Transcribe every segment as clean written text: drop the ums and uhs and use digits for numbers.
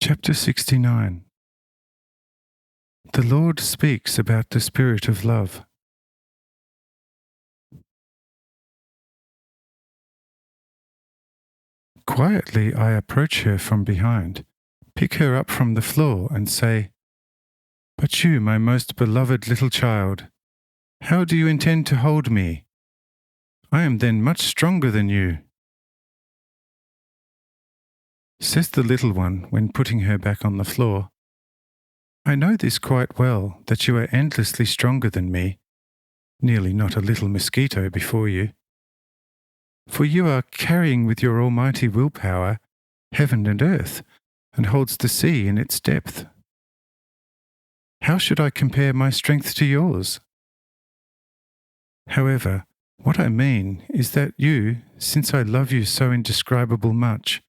Chapter 69. The Lord speaks about the Spirit of love. Quietly I approach her from behind, pick her up from the floor and say, "But you, my most beloved little child, how do you intend to hold me? I am then much stronger than you." Says the little one when putting her back on the floor, "I know this quite well, that you are endlessly stronger than me, nearly not a little mosquito before you. For you are carrying with your almighty willpower heaven and earth, and holds the sea in its depth. How should I compare my strength to yours? However, what I mean is that you, since I love you so indescribable much,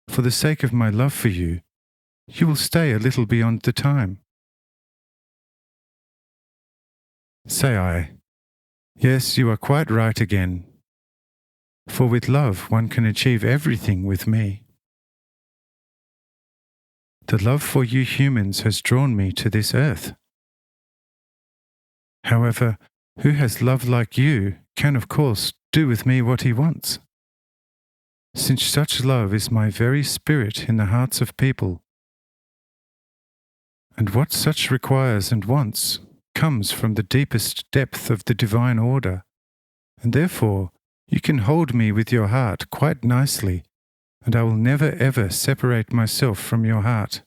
for the sake of my love for you, you will stay a little beyond the time." Say I, "Yes, you are quite right again. For with love one can achieve everything with me. The love for you humans has drawn me to this earth. However, who has love like you can, of course, do with me what he wants, since such love is my very spirit in the hearts of people. And what such requires and wants comes from the deepest depth of the divine order, and therefore you can hold me with your heart quite nicely, and I will never ever separate myself from your heart.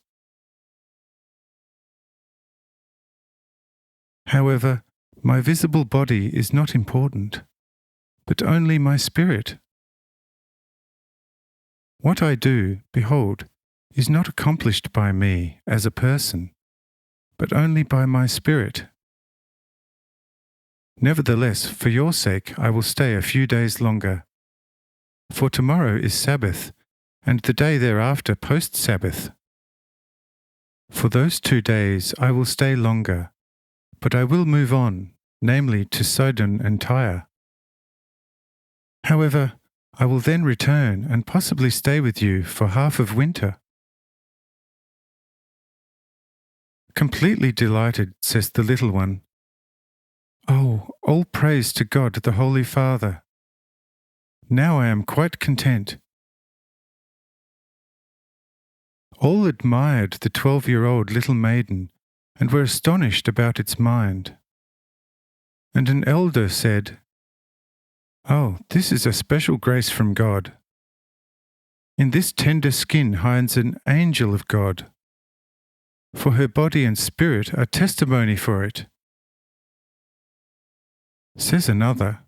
However, my visible body is not important, but only my spirit. What I do, behold, is not accomplished by me as a person, but only by my spirit. Nevertheless, for your sake I will stay a few days longer. For tomorrow is Sabbath, and the day thereafter post-Sabbath. For those 2 days I will stay longer, but I will move on, namely to Sidon and Tyre. However, I will then return and possibly stay with you for half of winter." Completely delighted, says the little one, "Oh, all praise to God the Holy Father. Now I am quite content." All admired the 12-year-old little maiden and were astonished about its mind. And an elder said, "Oh, this is a special grace from God. In this tender skin hides an angel of God, for her body and spirit are testimony for it." Says another,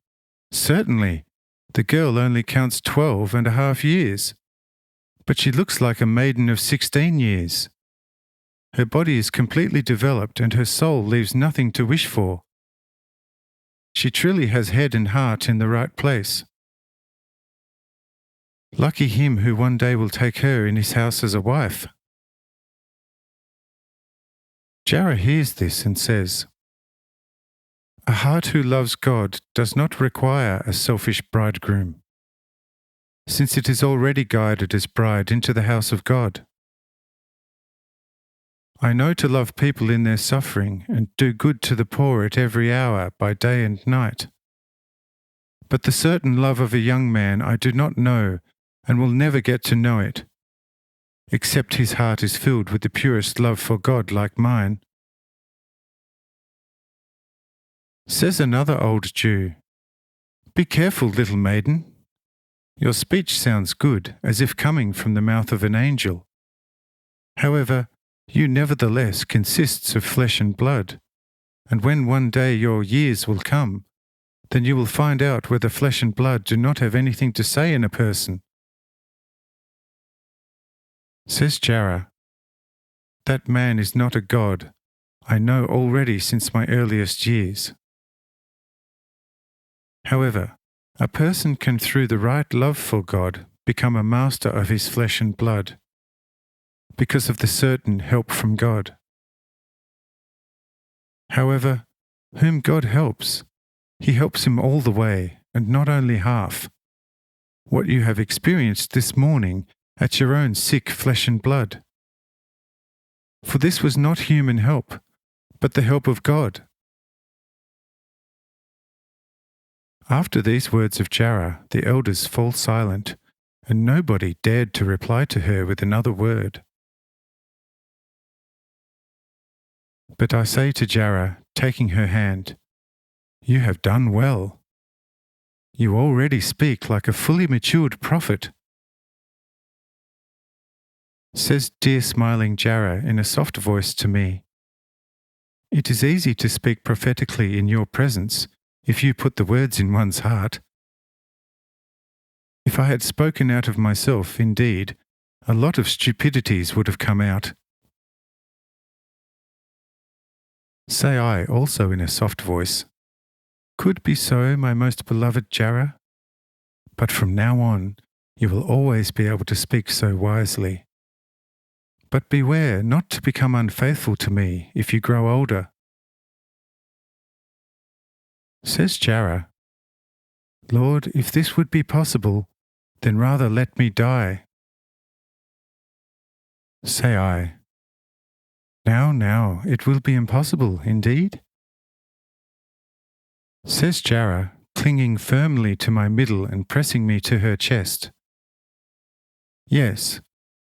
"Certainly, the girl only counts 12.5 years, but she looks like a maiden of 16 years. Her body is completely developed and her soul leaves nothing to wish for. She truly has head and heart in the right place. Lucky him who one day will take her in his house as a wife." Jara hears this and says, "A heart who loves God does not require a selfish bridegroom, since it is already guided as bride into the house of God. I know to love people in their suffering and do good to the poor at every hour by day and night. But the certain love of a young man I do not know and will never get to know it, except his heart is filled with the purest love for God like mine." Says another old Jew, "Be careful, little maiden. Your speech sounds good, as if coming from the mouth of an angel. However, you nevertheless consists of flesh and blood, and when one day your years will come, then you will find out whether flesh and blood do not have anything to say in a person." Says Jara, "That man is not a god, I know already since my earliest years. However, a person can through the right love for God become a master of his flesh and blood, because of the certain help from God. However, whom God helps, he helps him all the way, and not only half. What you have experienced this morning at your own sick flesh and blood. For this was not human help, but the help of God. After these words of Jarrah, the elders fall silent, and nobody dared to reply to her with another word. But I say to Jarrah, taking her hand, "You have done well. You already speak like a fully matured prophet." Says dear smiling Jarrah in a soft voice to me, "It is easy to speak prophetically in your presence if you put the words in one's heart. If I had spoken out of myself, indeed, a lot of stupidities would have come out." Say I also in a soft voice, "Could be so, my most beloved Jarrah, but from now on you will always be able to speak so wisely. But beware not to become unfaithful to me if you grow older." Says Jarrah, "Lord, if this would be possible, then rather let me die." Say I, Now, it will be impossible, indeed?" Says Jarrah, clinging firmly to my middle and pressing me to her chest, "Yes,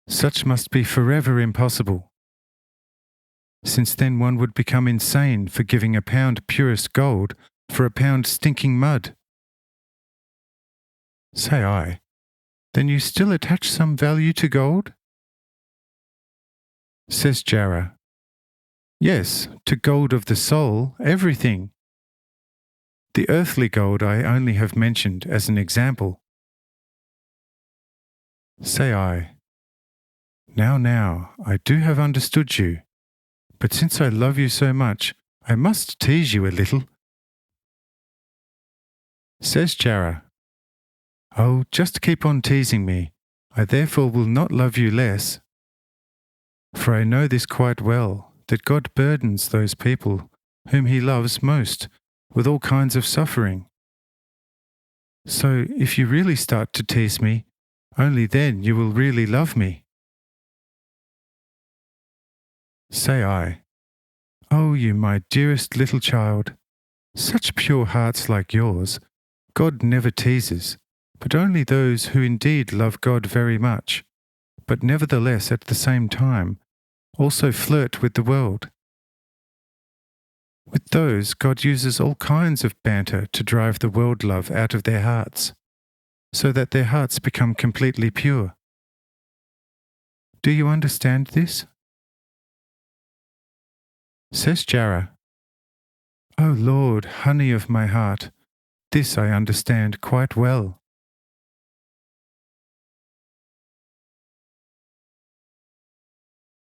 such must be forever impossible, since then one would become insane for giving a pound purest gold for a pound stinking mud." Say I, "Then you still attach some value to gold?" Says Jarrah, "Yes, to gold of the soul, everything. The earthly gold I only have mentioned as an example." Say I, Now, I do have understood you, but since I love you so much, I must tease you a little." Says Jarrah, "Oh, just keep on teasing me. I therefore will not love you less. For I know this quite well, that God burdens those people whom He loves most with all kinds of suffering. So if you really start to tease me, only then you will really love me." Say I, "Oh, you my dearest little child, such pure hearts like yours, God never teases, but only those who indeed love God very much, but nevertheless at the same time also flirt with the world. With those, God uses all kinds of banter to drive the world love out of their hearts, so that their hearts become completely pure. Do you understand this?" Says Jarrah, "O Lord, honey of my heart, this I understand quite well."